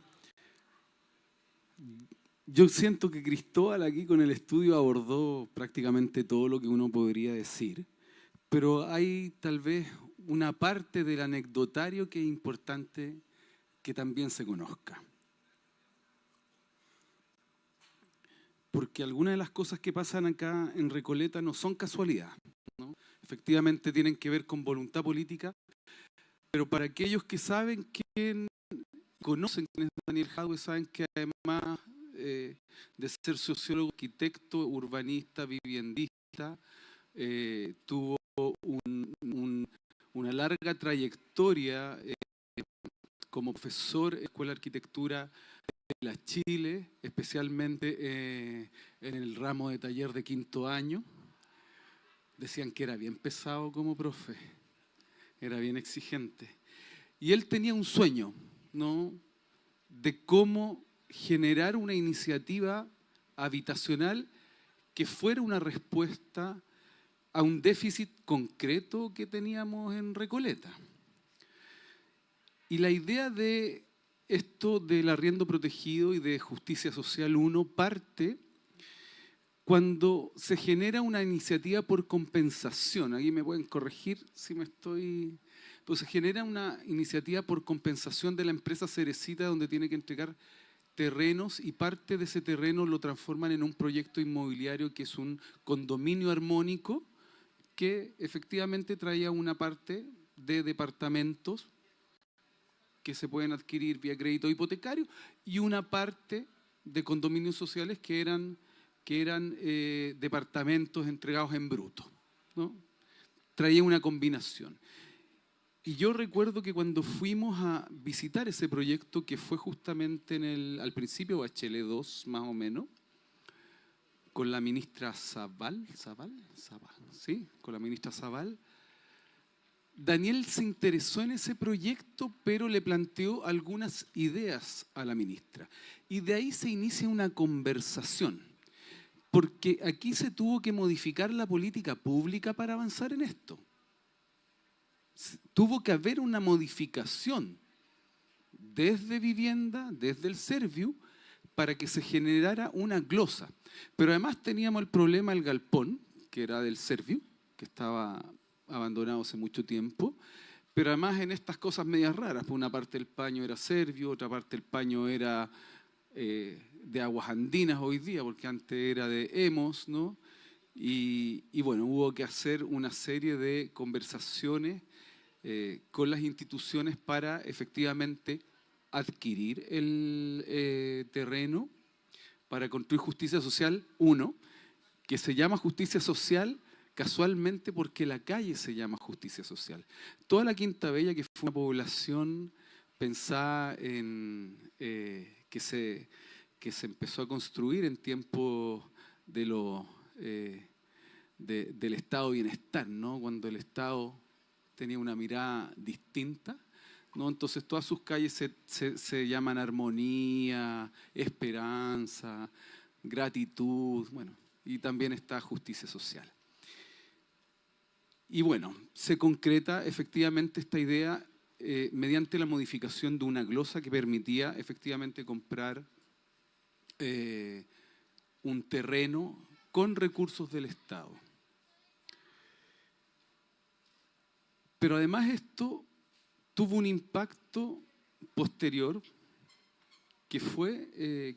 Yo siento que Cristóbal aquí con el estudio abordó prácticamente todo lo que uno podría decir, pero hay tal vez una parte del anecdotario que es importante que también se conozca. Porque algunas de las cosas que pasan acá en Recoleta no son casualidad, ¿no? Efectivamente tienen que ver con voluntad política, pero para aquellos que saben quién conocen quién es Daniel Jadwe, saben que además de ser sociólogo, arquitecto, urbanista, viviendista, tuvo una larga trayectoria como profesor en Escuela de Arquitectura de la Chile, especialmente en el ramo de taller de quinto año. Decían que era bien pesado como profe, era bien exigente. Y él tenía un sueño, ¿no?, de cómo generar una iniciativa habitacional que fuera una respuesta a un déficit concreto que teníamos en Recoleta. Y la idea de esto del arriendo protegido y de justicia social 1 parte cuando se genera una iniciativa por compensación. Aquí me pueden corregir si me estoy... Pues se genera una iniciativa por compensación de la empresa Cerecita, donde tiene que entregar terrenos y parte de ese terreno lo transforman en un proyecto inmobiliario que es un condominio armónico que efectivamente traía una parte de departamentos que se pueden adquirir vía crédito hipotecario y una parte de condominios sociales que eran departamentos entregados en bruto, ¿no? Traía una combinación. Y yo recuerdo que cuando fuimos a visitar ese proyecto, que fue justamente al principio Bachelet 2, más o menos, con la ministra Zabal, sí, con la ministra Zabal, Daniel se interesó en ese proyecto, pero le planteó algunas ideas a la ministra. Y de ahí se inicia una conversación, porque aquí se tuvo que modificar la política pública para avanzar en esto. Tuvo que haber una modificación desde vivienda, desde el Serviu, para que se generara una glosa. Pero además teníamos el problema del galpón, que era del Serviu, que estaba abandonado hace mucho tiempo, pero además en estas cosas medias raras, por una parte el paño era serbio, otra parte el paño era de aguas andinas hoy día, porque antes era de Hemos, ¿no? Y bueno, hubo que hacer una serie de conversaciones con las instituciones para efectivamente adquirir el terreno para construir justicia social, uno, que se llama justicia social casualmente porque la calle se llama justicia social. Toda la Quinta Bella, que fue una población pensada en que se empezó a construir en tiempos de del estado de bienestar, ¿no? Cuando el Estado tenía una mirada distinta, ¿no? Entonces todas sus calles se llaman armonía, esperanza, gratitud, bueno, y también está justicia social. Y bueno, se concreta efectivamente esta idea mediante la modificación de una glosa que permitía efectivamente comprar un terreno con recursos del Estado. Pero además esto tuvo un impacto posterior que fue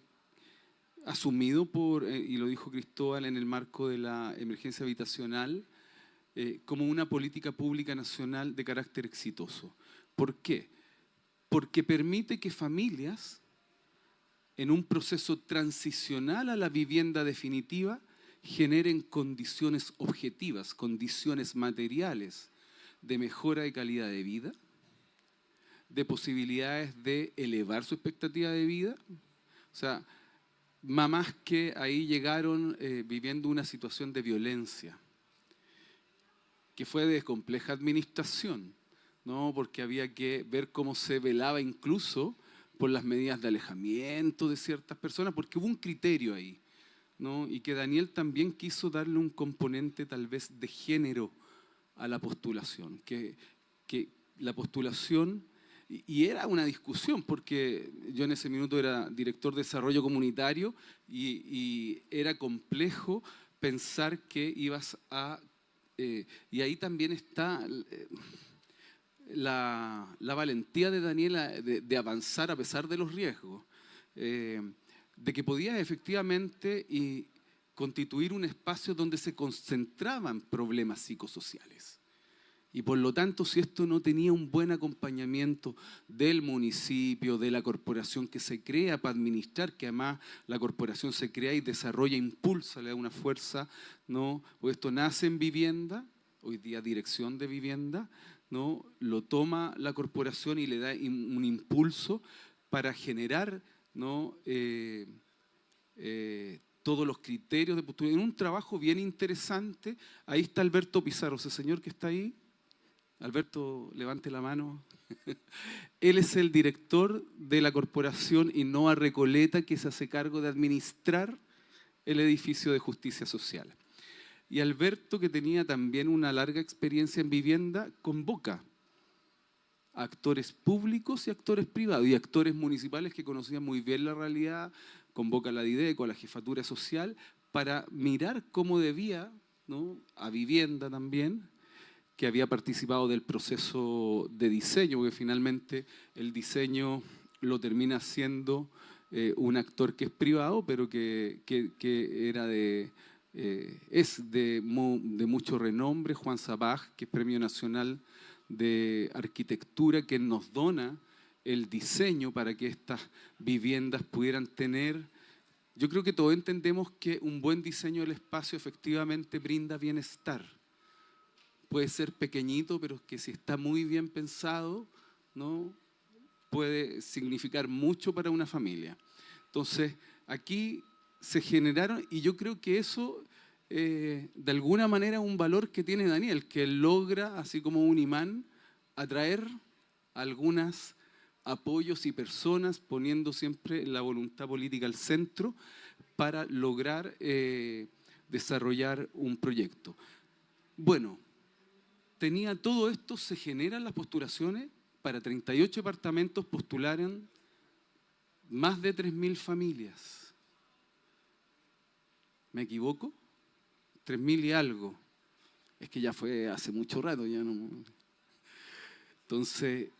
asumido por, y lo dijo Cristóbal en el marco de la emergencia habitacional, como una política pública nacional de carácter exitoso. ¿Por qué? Porque permite que familias, en un proceso transicional a la vivienda definitiva, generen condiciones objetivas, condiciones materiales de mejora de calidad de vida, de posibilidades de elevar su expectativa de vida. O sea, mamás que ahí llegaron viviendo una situación de violencia, que fue de compleja administración, ¿no? Porque había que ver cómo se velaba incluso por las medidas de alejamiento de ciertas personas, porque hubo un criterio ahí, ¿no? Y que Daniel también quiso darle un componente tal vez de género a la postulación, que la postulación, y era una discusión, porque yo en ese minuto era director de desarrollo comunitario y era complejo pensar que ibas a... y ahí también está la valentía de Daniela de avanzar a pesar de los riesgos, de que podía efectivamente constituir un espacio donde se concentraban problemas psicosociales. Y por lo tanto, si esto no tenía un buen acompañamiento del municipio, de la corporación que se crea para administrar, que además la corporación se crea y desarrolla, impulsa, le da una fuerza, ¿no? Porque esto nace en vivienda, hoy día dirección de vivienda, ¿no? Lo toma la corporación y le da un impulso para generar, ¿no? Todos los criterios de postura. En un trabajo bien interesante, ahí está Alberto Pizarro, ese señor que está ahí. Alberto, levante la mano. Él es el director de la corporación Innova Recoleta, que se hace cargo de administrar el edificio de justicia social. Y Alberto, que tenía también una larga experiencia en vivienda, convoca a actores públicos y actores privados, y actores municipales que conocían muy bien la realidad, convoca a la Dideco, a la Jefatura Social, para mirar cómo debía, ¿no? A vivienda también, que había participado del proceso de diseño, porque finalmente el diseño lo termina siendo un actor que es privado, pero que era es de mucho renombre, Juan Sabaj, que es Premio Nacional de Arquitectura, que nos dona el diseño para que estas viviendas pudieran tener. Yo creo que todos entendemos que un buen diseño del espacio efectivamente brinda bienestar. Puede ser pequeñito, pero que si está muy bien pensado, ¿no? Puede significar mucho para una familia. Entonces, aquí se generaron, y yo creo que eso, de alguna manera, es un valor que tiene Daniel, que él logra, así como un imán, atraer algunos apoyos y personas, poniendo siempre la voluntad política al centro para lograr desarrollar un proyecto. Bueno, tenía todo esto, se generan las postulaciones, para 38 departamentos postularon más de 3.000 familias. ¿Me equivoco? 3.000 y algo. Es que ya fue hace mucho rato, ya no. Entonces,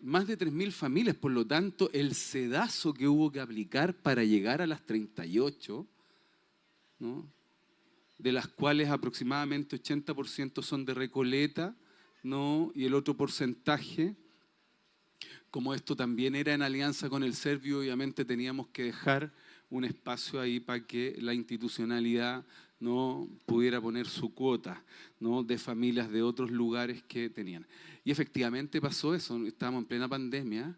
más de 3.000 familias, por lo tanto, el sedazo que hubo que aplicar para llegar a las 38, ¿no?, de las cuales aproximadamente 80% son de Recoleta, ¿no?, y el otro porcentaje, como esto también era en alianza con el Servio, obviamente teníamos que dejar un espacio ahí para que la institucionalidad no pudiera poner su cuota, ¿no?, de familias de otros lugares que tenían. Y efectivamente pasó eso, estábamos en plena pandemia,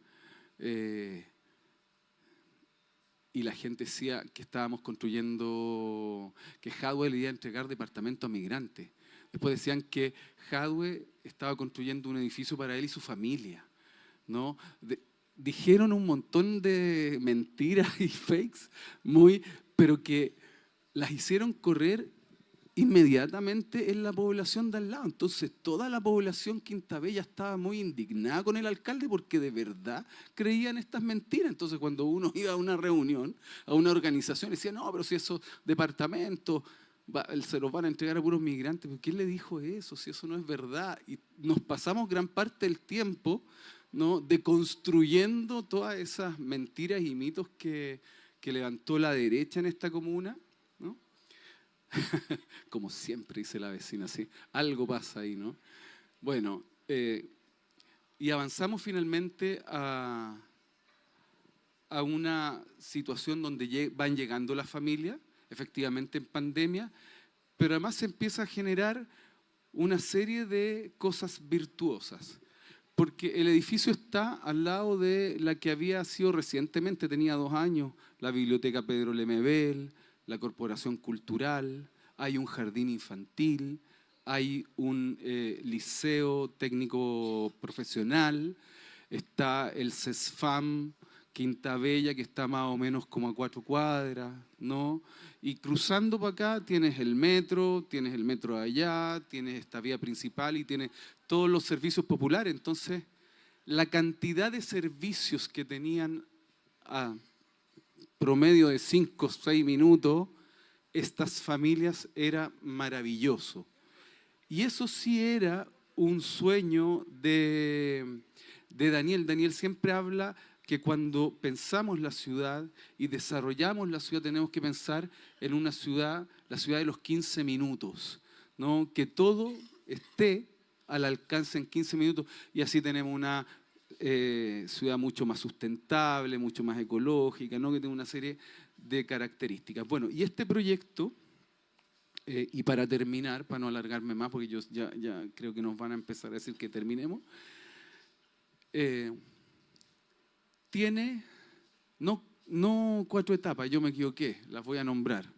y la gente decía que estábamos construyendo, que Jadwe le iba a entregar departamentos a migrantes. Después decían que Jadwe estaba construyendo un edificio para él y su familia, ¿no? Dijeron un montón de mentiras y fakes, pero que las hicieron correr inmediatamente en la población de al lado. Entonces toda la población quintabella estaba muy indignada con el alcalde porque de verdad creían estas mentiras. Entonces cuando uno iba a una reunión, a una organización, decía, no, pero si esos departamentos se los van a entregar a puros migrantes, ¿pero quién le dijo eso? Si eso no es verdad. Y nos pasamos gran parte del tiempo, ¿no?, deconstruyendo todas esas mentiras y mitos que levantó la derecha en esta comuna, ¿no? Como siempre dice la vecina, ¿sí? Algo pasa ahí, ¿no? Bueno, y avanzamos finalmente a una situación donde van llegando las familias, efectivamente en pandemia, pero además se empieza a generar una serie de cosas virtuosas. Porque el edificio está al lado de la que había sido recientemente, tenía 2 años, la Biblioteca Pedro Lemebel, la Corporación Cultural, hay un jardín infantil, hay un liceo técnico profesional, está el CESFAM Quintabella, que está más o menos como a 4 cuadras, ¿no? Y cruzando para acá tienes el metro de allá, tienes esta vía principal y tienes todos los servicios populares. Entonces, la cantidad de servicios que tenían a promedio de 5 o 6 minutos, estas familias, era maravilloso. Y eso sí era un sueño de Daniel. Daniel siempre habla que cuando pensamos la ciudad y desarrollamos la ciudad, tenemos que pensar en una ciudad, la ciudad de los 15 minutos, ¿no? Que todo esté al alcance en 15 minutos, y así tenemos una ciudad mucho más sustentable, mucho más ecológica, ¿no?, que tiene una serie de características. Bueno, y este proyecto, y para terminar, para no alargarme más, porque yo ya creo que nos van a empezar a decir que terminemos, tiene no 4 etapas, yo me equivoqué, las voy a nombrar.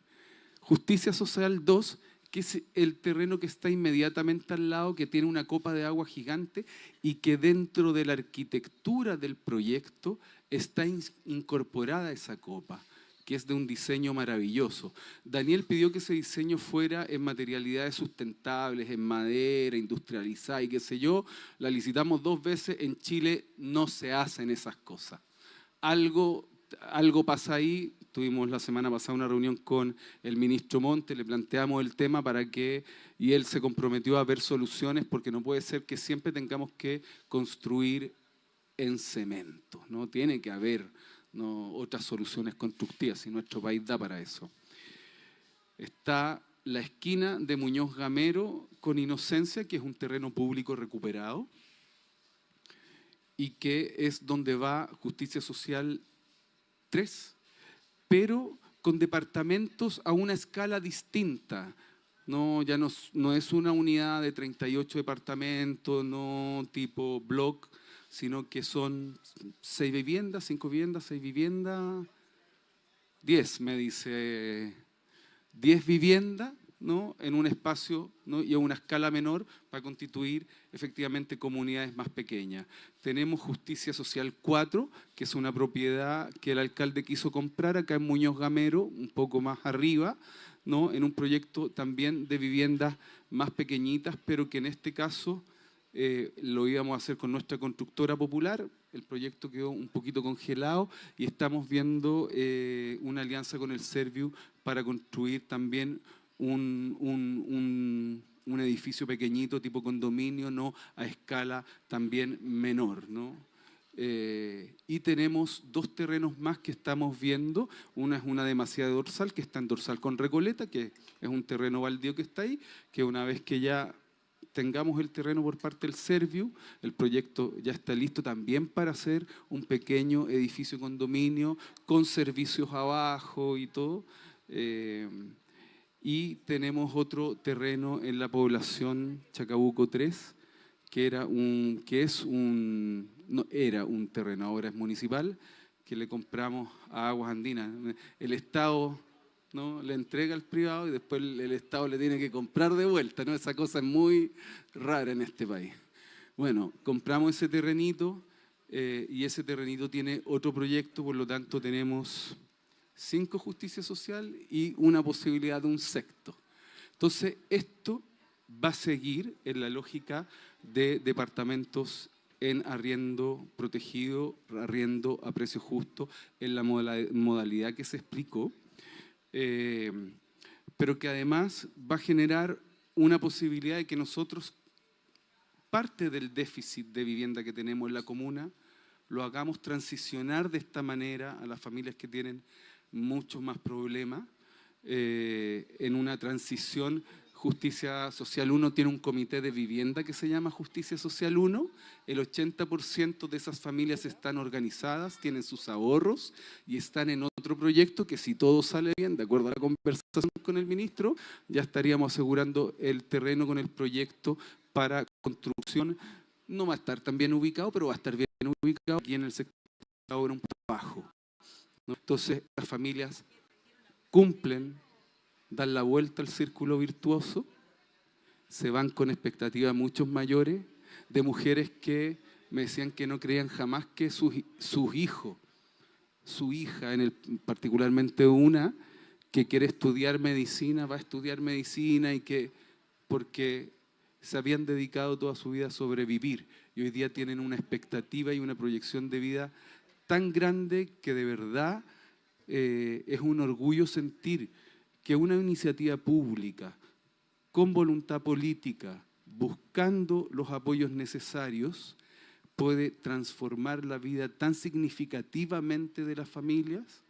Justicia Social 2, que es el terreno que está inmediatamente al lado, que tiene una copa de agua gigante y que dentro de la arquitectura del proyecto está incorporada esa copa, que es de un diseño maravilloso. Daniel pidió que ese diseño fuera en materialidades sustentables, en madera, industrializada y qué sé yo. La licitamos 2 veces, en Chile no se hacen esas cosas. Algo pasa ahí. Tuvimos la semana pasada una reunión con el ministro Monte, le planteamos el tema y él se comprometió a ver soluciones, porque no puede ser que siempre tengamos que construir en cemento, ¿no? Tiene que haber, ¿no?, otras soluciones constructivas, y nuestro país da para eso. Está la esquina de Muñoz Gamero con Inocencia, que es un terreno público recuperado y que es donde va Justicia Social 3, pero con departamentos a una escala distinta. No, ya no es una unidad de 38 departamentos, no tipo block, sino que son 6 viviendas, 5 viviendas, 6 viviendas, 10, me dice, 10 viviendas, ¿no?, en un espacio, ¿no?, y a una escala menor, para constituir efectivamente comunidades más pequeñas. Tenemos Justicia Social 4, que es una propiedad que el alcalde quiso comprar acá en Muñoz Gamero, un poco más arriba, ¿no?, en un proyecto también de viviendas más pequeñitas, pero que en este caso lo íbamos a hacer con nuestra constructora popular. El proyecto quedó un poquito congelado y estamos viendo una alianza con el Serviu para construir también un un edificio pequeñito tipo condominio, no a escala también menor, ¿no? Y tenemos 2 terrenos más que estamos viendo. Una es una demasía de Dorsal, que está en Dorsal con Recoleta, que es un terreno baldío que está ahí, que una vez que ya tengamos el terreno por parte del Serviu, el proyecto ya está listo también para hacer un pequeño edificio condominio con servicios abajo y todo. Y tenemos otro terreno en la población Chacabuco 3, no era un terreno, ahora es municipal, que le compramos a Aguas Andinas. El Estado, ¿no?, le entrega al privado y después el Estado le tiene que comprar de vuelta, ¿no? Esa cosa es muy rara en este país. Bueno, compramos ese terrenito y ese terrenito tiene otro proyecto, por lo tanto tenemos 5 justicia social y una posibilidad de un sexto. Entonces, esto va a seguir en la lógica de departamentos en arriendo protegido, arriendo a precio justo, en la modalidad que se explicó, pero que además va a generar una posibilidad de que nosotros, parte del déficit de vivienda que tenemos en la comuna, lo hagamos transicionar de esta manera a las familias que tienen muchos más problemas, en una transición. Justicia Social 1 tiene un comité de vivienda que se llama Justicia Social 1. El 80% de esas familias están organizadas, tienen sus ahorros y están en otro proyecto que, si todo sale bien, de acuerdo a la conversación con el ministro, ya estaríamos asegurando el terreno con el proyecto para construcción. No va a estar tan bien ubicado, pero va a estar bien ubicado aquí en el sector ahora un poco bajo, ¿no? Entonces, las familias cumplen, dan la vuelta al círculo virtuoso, se van con expectativas mucho mayores, de mujeres que me decían que no creían jamás que sus hijos, su hija, particularmente una, que quiere estudiar medicina, va a estudiar medicina, y que porque se habían dedicado toda su vida a sobrevivir y hoy día tienen una expectativa y una proyección de vida tan grande que de verdad es un orgullo sentir que una iniciativa pública con voluntad política, buscando los apoyos necesarios, puede transformar la vida tan significativamente de las familias,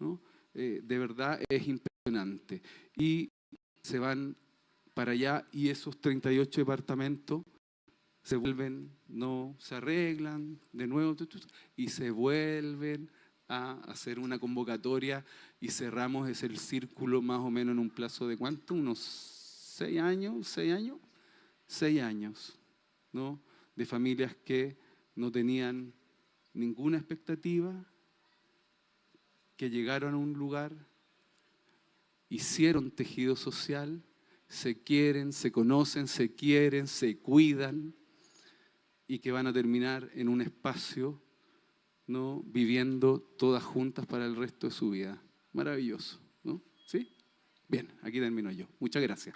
¿no? De verdad es impresionante. Y se van para allá y esos 38 departamentos se vuelven, no se arreglan de nuevo y se vuelven a hacer una convocatoria y cerramos el círculo más o menos en un plazo de ¿cuánto? Unos 6 años, 6 años, ¿no? De familias que no tenían ninguna expectativa, que llegaron a un lugar, hicieron tejido social, se quieren, se conocen, se quieren, se cuidan y que van a terminar en un espacio, ¿no?, viviendo todas juntas para el resto de su vida. Maravilloso, ¿no? ¿Sí? Bien, aquí termino yo. Muchas gracias.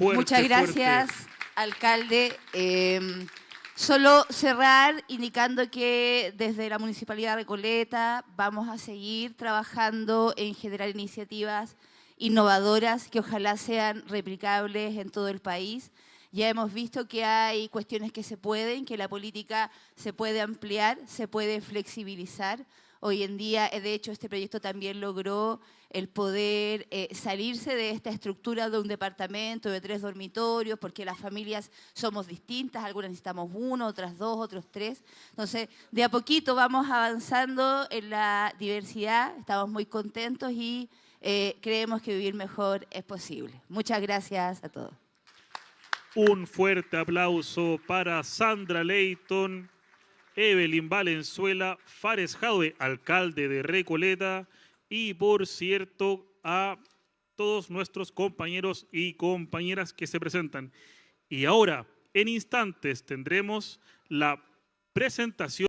Muchas gracias, alcalde. Solo cerrar indicando que desde la Municipalidad de Recoleta vamos a seguir trabajando en generar iniciativas innovadoras que ojalá sean replicables en todo el país. Ya hemos visto que hay cuestiones que se pueden, que la política se puede ampliar, se puede flexibilizar. Hoy en día, de hecho, este proyecto también logró el poder salirse de esta estructura de un departamento de 3 dormitorios, porque las familias somos distintas, algunas necesitamos 1, otras 2, otros 3. Entonces, de a poquito vamos avanzando en la diversidad, estamos muy contentos y creemos que vivir mejor es posible. Muchas gracias a todos. Un fuerte aplauso para Sandra Leighton, Evelyn Valenzuela, Fares Jadwe, alcalde de Recoleta, y por cierto a todos nuestros compañeros y compañeras que se presentan. Y ahora, en instantes, tendremos la presentación